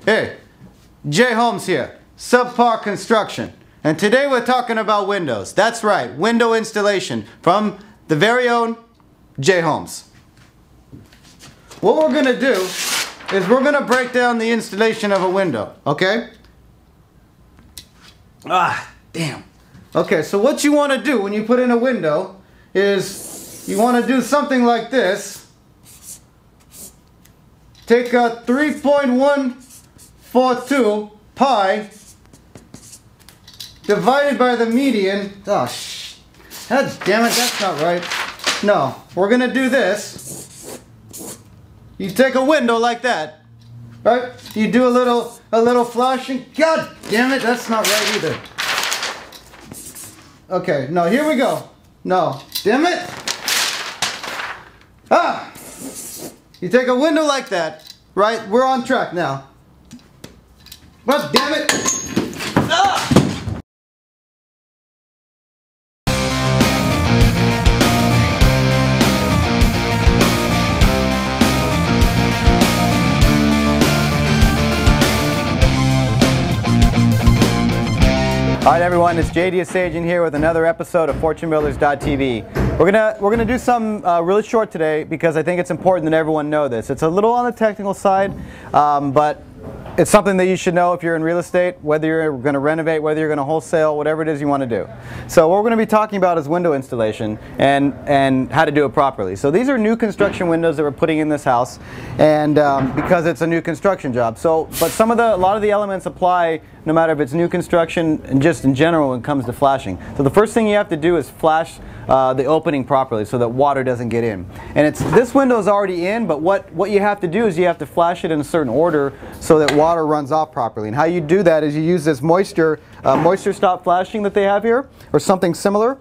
Hey, J. Holmes here, Subpar Construction. And today we're talking about windows. That's right, window installation from the very own J. Holmes. What we're going to do is we're going to break down the installation of a window, okay? Damn. Okay, so what you want to do when you put in a window is you want to do something like this. Take a 3.142 pi divided by the median. Oh, God damn it, that's not right. No, we're gonna do this. You take a window like that, right? You do a little flashing. God damn it, that's not right either. Okay, no, here we go. No, damn it. You take a window like that, right? We're on track now. God damn it. Alright everyone, it's JD Esajian here with another episode of FortuneBuilders.tv. We're gonna do something really short today because I think it's important that everyone know this. It's a little on the technical side, but it's something that you should know if you're in real estate, whether you're going to renovate, whether you're going to wholesale, whatever it is you want to do. So what we're going to be talking about is window installation and how to do it properly. So these are new construction windows that we're putting in this house, and because it's a new construction job. So, but a lot of the elements apply no matter if it's new construction and just in general when it comes to flashing. So the first thing you have to do is flash the opening properly so that water doesn't get in. And this window is already in, but what you have to do is you have to flash it in a certain order so that water runs off properly. And how you do that is you use this moisture stop flashing that they have here, or something similar,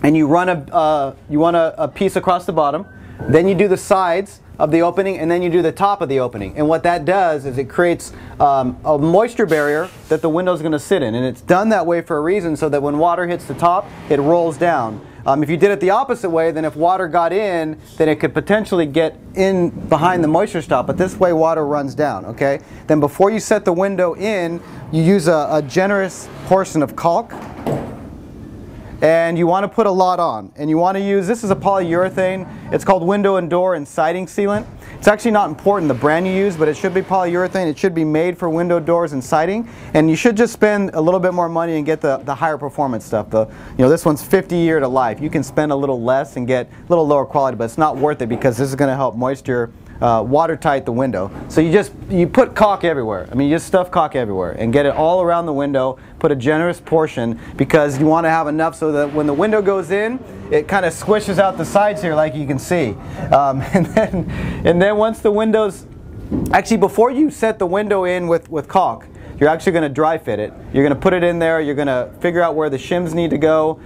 and you run a piece across the bottom, then you do the sides of the opening, and then you do the top of the opening. And what that does is it creates a moisture barrier that the window is going to sit in. And it's done that way for a reason, so that when water hits the top, it rolls down. If you did it the opposite way, then if water got in, then it could potentially get in behind the moisture stop. But this way water runs down, okay? Then before you set the window in, you use a generous portion of caulk. And you want to put a lot on. And you want to use, this is a polyurethane. It's called window and door and siding sealant. It's actually not important the brand you use, but it should be polyurethane. It should be made for window, doors, and siding. And you should just spend a little bit more money and get the higher performance stuff. This one's 50-year to life. You can spend a little less and get a little lower quality, but it's not worth it because this is going to help moisture watertight the window. So you put caulk everywhere. I mean, you just stuff caulk everywhere and get it all around the window. Put a generous portion because you want to have enough so that when the window goes in, it kind of squishes out the sides here like you can see. And then once the windows, actually before you set the window in with caulk, you're actually going to dry fit it. You're going to put it in there. You're going to figure out where the shims need to go.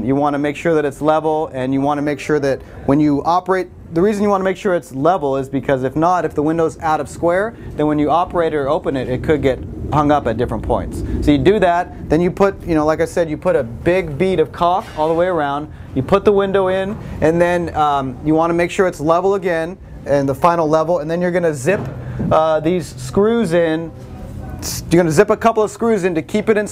You want to make sure that it's level, and you want to make sure that when you operate, the reason you want to make sure it's level is because if not, if the window's out of square, then when you operate or open it, it could get hung up at different points. So you do that, then you put, like I said, you put a big bead of caulk all the way around. You put the window in, and then you want to make sure it's level again, and the final level, and then you're going to zip these screws in. You're going to zip a couple of screws in to keep it in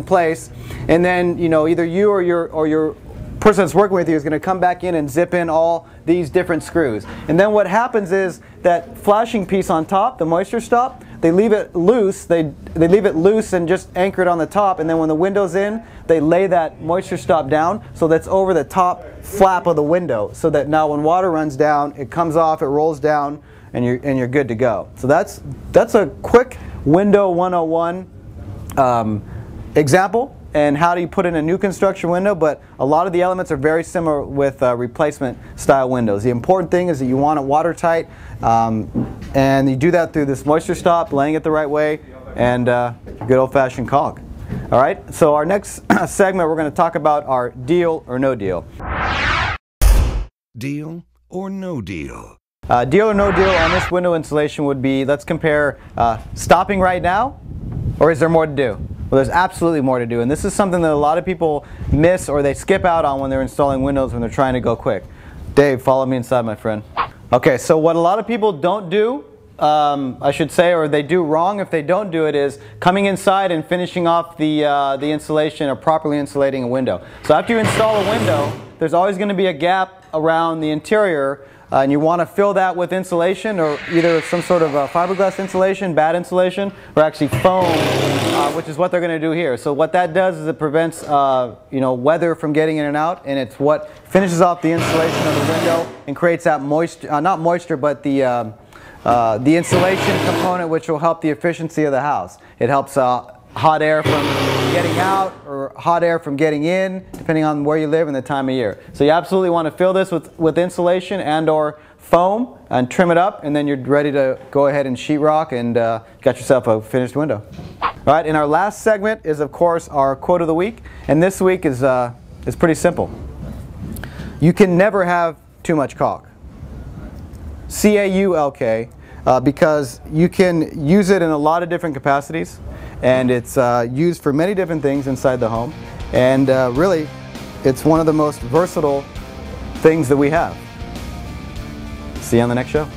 place, and then either you or your person that's working with you is going to come back in and zip in all these different screws. And then what happens is that flashing piece on top, the moisture stop, they leave it loose. They leave it loose and just anchor it on the top, and then when the window's in, they lay that moisture stop down so that's over the top flap of the window, so that now when water runs down, it comes off, it rolls down, and you're good to go. So that's a quick window 101 example and how do you put in a new construction window, but a lot of the elements are very similar with replacement style windows. The important thing is that you want it watertight, and you do that through this moisture stop, laying it the right way, and good old-fashioned caulk. All right, so our next segment we're going to talk about our deal or no deal. Deal or no deal? Deal or no deal on this window installation would be, let's compare stopping right now, or is there more to do? Well, there's absolutely more to do, and this is something that a lot of people miss or they skip out on when they're installing windows when they're trying to go quick. Dave, follow me inside, my friend. Okay, so what a lot of people don't do I should say, or they do wrong if they don't do it, is coming inside and finishing off the insulation or properly insulating a window. So after you install a window, there's always going to be a gap around the interior, and you want to fill that with insulation, or either some sort of fiberglass insulation, bad insulation, or actually foam, which is what they're going to do here. So what that does is it prevents weather from getting in and out, and it's what finishes off the insulation of the window and creates that moisture, not moisture, but the insulation component, which will help the efficiency of the house. It helps hot air from getting out or hot air from getting in, depending on where you live and the time of year. So you absolutely want to fill this with insulation and or foam and trim it up, and then you're ready to go ahead and sheetrock and got yourself a finished window. All right, and our last segment is, of course, our quote of the week, and this week is pretty simple. You can never have too much caulk. C-A-U-L-K, because you can use it in a lot of different capacities, and it's used for many different things inside the home, and really it's one of the most versatile things that we have. See you on the next show.